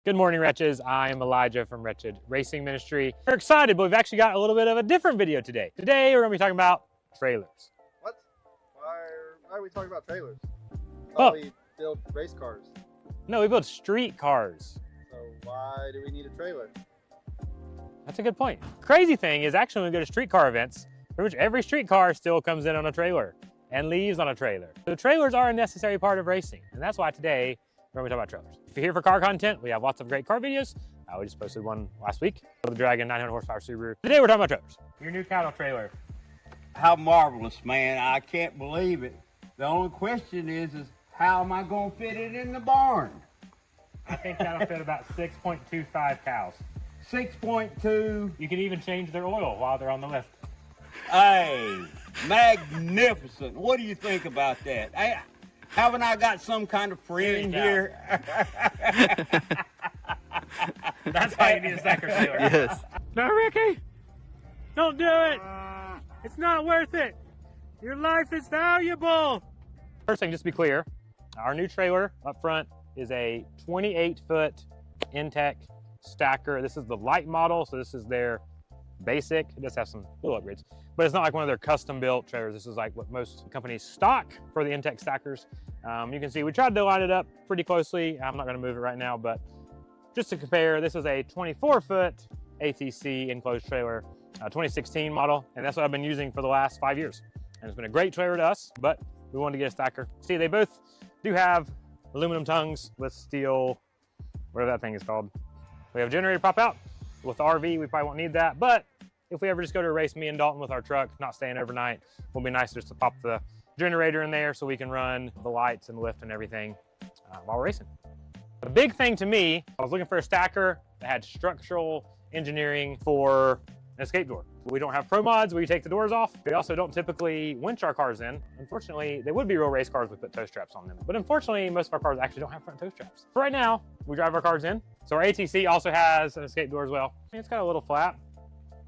Good morning, Wretches. I'm Elijah from Wretched Racing Ministry. We're excited, but we've actually got a little bit of a different video today. Today, we're going to be talking about trailers. What? Why are we talking about trailers? We build race cars. No, we build street cars. So why do we need a trailer? That's a good point. Crazy thing is actually when we go to street car events, pretty much every street car still comes in on a trailer and leaves on a trailer. So trailers are a necessary part of racing, and that's why today we're going to talk about trailers. If you're here for car content, we have lots of great car videos. We just posted one last week for the Dragon 900 horsepower Subaru. Today we're talking about trailers. Your new cattle trailer. How marvelous, man. I can't believe it. The only question is how am I going to fit it in the barn? I think that'll fit about 6.25 cows. 6.2. You can even change their oil while they're on the lift. Hey, magnificent. What do you think about that? Hey, haven't I got some kind of friend here? That's why you need a stacker trailer. Yes. No, Ricky! Don't do it! It's not worth it! Your life is valuable! First thing, just to be clear, our new trailer up front is a 28-foot Intech stacker. This is the light model, so this is their basic. It does have some little upgrades, but it's not like one of their custom-built trailers. This is like what most companies stock for the Intech stackers. You can see we tried to line it up pretty closely. I'm not going to move it right now, but just to compare, this is a 24-foot ATC enclosed trailer, 2016 model, and that's what I've been using for the last 5 years. And it's been a great trailer to us, but we wanted to get a stacker. See, they both do have aluminum tongues with steel, whatever that thing is called. We have a generator pop out. With the RV, we probably won't need that, but if we ever just go to a race, me and Dalton with our truck, not staying overnight, will be nice just to pop the generator in there so we can run the lights and lift and everything while we're racing. The big thing to me, I was looking for a stacker that had structural engineering for an escape door. We don't have pro mods where you take the doors off. We also don't typically winch our cars in. Unfortunately, they would be real race cars with put toe straps on them. But unfortunately, most of our cars actually don't have front toe straps. For right now, we drive our cars in. So our ATC also has an escape door as well. It's got a little flap,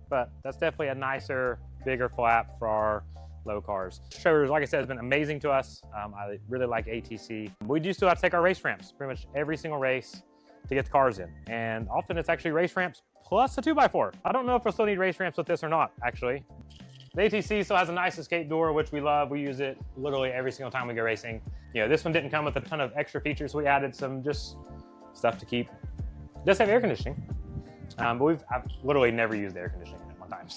but that's definitely a nicer, bigger flap for our low cars. Trailers, like I said, has been amazing to us. I really like ATC. We do still have to take our race ramps pretty much every single race to get the cars in. And often it's actually race ramps plus a 2x4. I don't know if we'll still need race ramps with this or not, actually. The ATC still has a nice escape door, which we love. We use it literally every single time we go racing. You know, this one didn't come with a ton of extra features. We added some just stuff to keep. It does have air conditioning, but I've literally never used air conditioning at one time.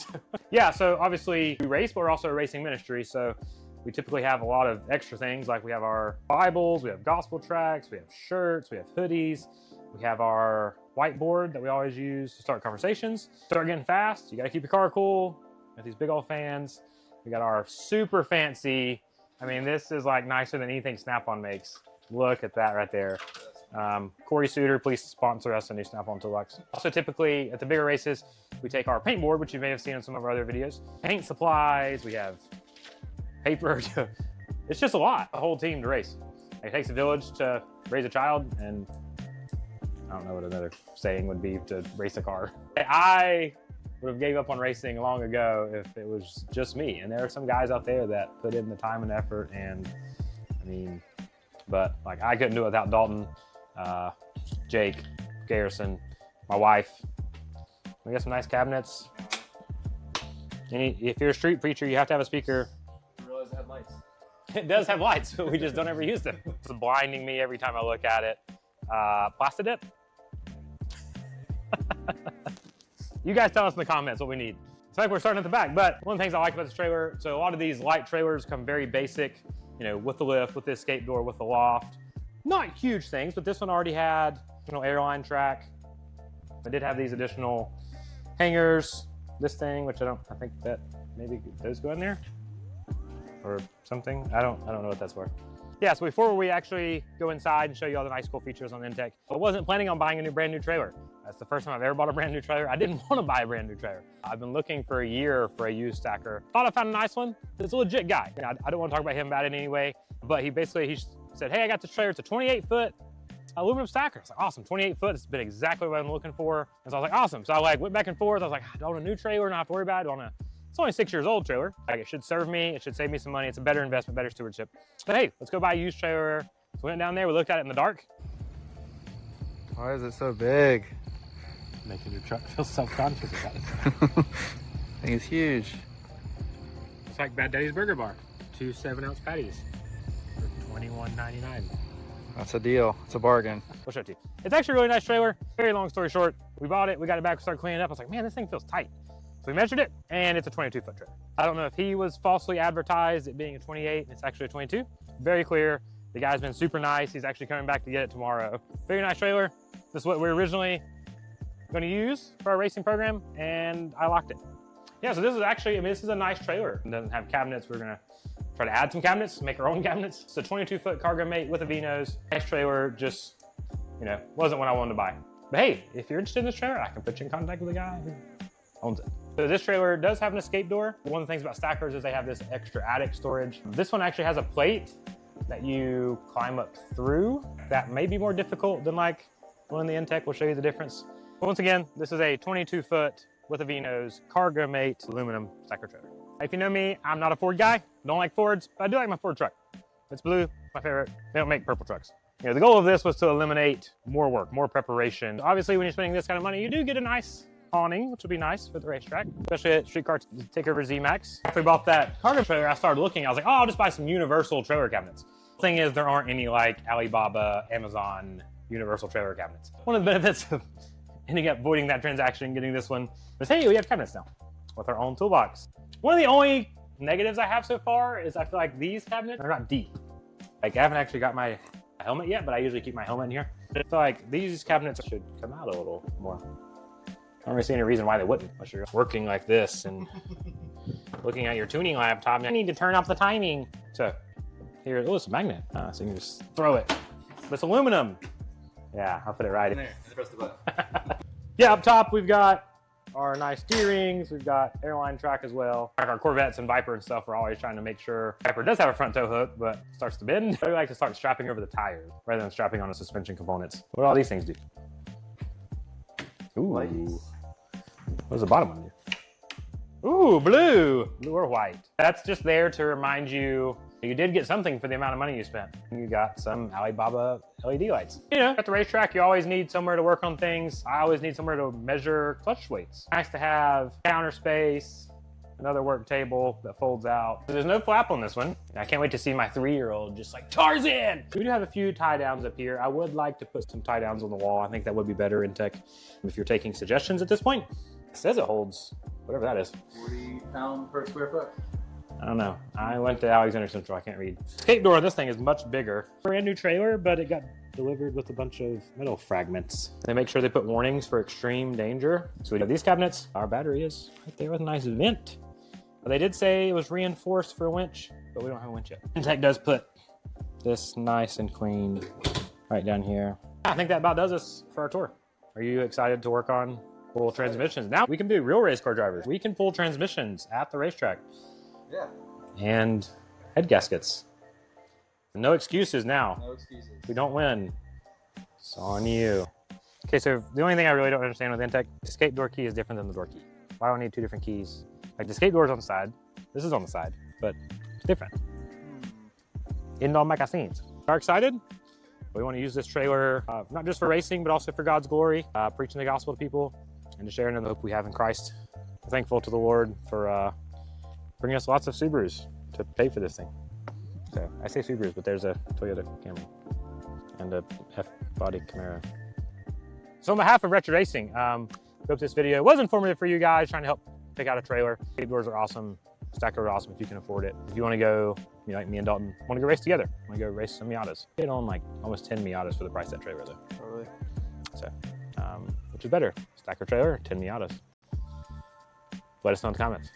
Yeah, so obviously we race, but we're also a racing ministry. So we typically have a lot of extra things, like we have our Bibles, we have gospel tracts, we have shirts, we have hoodies, we have our whiteboard that we always use to start conversations. Start getting fast, you gotta keep your car cool. We got these big old fans. We got our super fancy, I mean, this is like nicer than anything Snap-on makes. Look at that right there. Corey Suter, please sponsor us a new Snap-on toolbox. Also, typically at the bigger races, we take our paint board, which you may have seen in some of our other videos. Paint supplies, we have paper. It's just a lot, a whole team to race. It takes a village to raise a child, and I don't know what another saying would be to race a car. I would have gave up on racing long ago if it was just me. And there are some guys out there that put in the time and effort, and I mean, but like I couldn't do it without Dalton, Jake, Garrison, my wife. We got some nice cabinets. If you're a street preacher, you have to have a speaker. I realize it had lights. It does have lights, but we just don't ever use them. It's blinding me every time I look at it. Plasti dip. You guys tell us in the comments what we need. It's like we're starting at the back, but one of the things I like about this trailer, so a lot of these light trailers come very basic, you know, with the lift, with the escape door, with the loft. Not huge things, but this one already had, you know, airline track. I did have these additional hangers, this thing, which I think that maybe those go in there or something. I don't know what that's for. Yeah, so before we actually go inside and show you all the nice cool features on the Intech, I wasn't planning on buying a brand new trailer. That's the first time I've ever bought a brand new trailer. I didn't want to buy a brand new trailer. I've been looking for a year for a used stacker. Thought I found a nice one. It's a legit guy. I don't want to talk about him bad in any way, but he said, hey, I got this trailer. It's a 28-foot aluminum stacker. It's like, awesome, 28 foot. It's been exactly what I'm looking for. And so I was like, awesome. So I went back and forth. I was like, I don't want a new trailer, not have to worry about it. It's only 6 years old trailer. Like, it should serve me. It should save me some money. It's a better investment, better stewardship. But hey, let's go buy a used trailer. So we went down there. We looked at it in the dark. Why is it so big? Making your truck feel self-conscious about it. I think it's huge. It's like Bad Daddy's Burger Bar. 2 7-ounce patties for $21.99. That's a deal. It's a bargain. We'll show it to you. It's actually a really nice trailer. Very long story short, we bought it, we got it back, we started cleaning it up. I was like, man, this thing feels tight. So we measured it, and it's a 22-foot trailer. I don't know if he was falsely advertised it being a 28, and it's actually a 22. Very clear. The guy's been super nice. He's actually coming back to get it tomorrow. Very nice trailer. This is what we were originally going to use for our racing program, and I locked it. Yeah, so this is actually, I mean, this is a nice trailer. It doesn't have cabinets. We're going to try to add some cabinets, make our own cabinets. It's a 22-foot cargo mate with a V-nose. Nice trailer, just, you know, wasn't what I wanted to buy. But hey, if you're interested in this trailer, I can put you in contact with a guy who owns it. So this trailer does have an escape door. One of the things about stackers is they have this extra attic storage. This one actually has a plate that you climb up through. That may be more difficult than like one in the Intech. We'll show you the difference. But once again, this is a 22-foot with a V-nose cargo mate aluminum stacker trailer. If you know me, I'm not a Ford guy. Don't like Fords, but I do like my Ford truck. It's blue, my favorite. They don't make purple trucks. You know, the goal of this was to eliminate more work, more preparation. Obviously, when you're spending this kind of money, you do get a nice awning, which would be nice for the racetrack, especially at streetcar takeover Z-Max. After we bought that cargo trailer, I started looking. I was like, oh, I'll just buy some universal trailer cabinets. The thing is, there aren't any like Alibaba, Amazon universal trailer cabinets. One of the benefits of ending up voiding that transaction and getting this one was, hey, we have cabinets now with our own toolbox. One of the only negatives I have so far is I feel like these cabinets are not deep. Like I haven't actually got my helmet yet, but I usually keep my helmet in here. I feel like these cabinets should come out a little more. I don't really see any reason why they wouldn't, unless you're working like this and looking at your tuning laptop. I need to turn up the timing. So here, oh, it's a magnet. So you can just throw it. But it's aluminum. Yeah, I'll put it right in there. Press the button. Yeah, up top we've got our nice D-rings. We've got airline track as well. Like our Corvettes and Viper and stuff, we're always trying to make sure Viper does have a front tow hook, but starts to bend. We like to start strapping over the tires rather than strapping on the suspension components. What do all these things do? Ooh. What does the bottom one do? Ooh, blue or white. That's just there to remind you you did get something for the amount of money you spent. You got some Alibaba LED lights. You know, at the racetrack, you always need somewhere to work on things. I always need somewhere to measure clutch weights. Nice to have counter space, another work table that folds out. There's no flap on this one. I can't wait to see my 3-year-old just like Tarzan. We do have a few tie downs up here. I would like to put some tie downs on the wall. I think that would be better in tech if you're taking suggestions at this point. It says it holds whatever that is. 40 pounds per square foot. I don't know. I went to Alexander Central. I can't read. Escape door on this thing is much bigger. Brand new trailer, but it got delivered with a bunch of metal fragments. They make sure they put warnings for extreme danger. So we have these cabinets. Our battery is right there with a nice vent. But they did say it was reinforced for a winch, but we don't have a winch yet. Intech does put this nice and clean right down here. I think that about does us for our tour. Are you excited to work on full transmissions? Now we can be real race car drivers. We can pull transmissions at the racetrack. Yeah. And head gaskets. No excuses now. No excuses. If we don't win, it's on you. Okay, so the only thing I really don't understand with Intech, the escape door key is different than the door key. Why do I need 2 different keys? Like the escape door is on the side. This is on the side, but it's different. In all magazines. Are excited? We want to use this trailer, not just for racing, but also for God's glory, preaching the gospel to people, and to sharing the hope we have in Christ. We're thankful to the Lord for bringing us lots of Subarus to pay for this thing. So I say Subarus, but there's a Toyota Camry and a F-body Camaro. So on behalf of Wretched Racing, hope this video was informative for you guys, trying to help pick out a trailer. Escape doors are awesome. Stacker are awesome if you can afford it. If you want to go, you know, like me and Dalton, want to go race together, want to go race some Miatas. Get on like almost 10 Miatas for the price of that trailer though. Totally. So, which is better, stacker trailer or 10 Miatas? Let us know in the comments.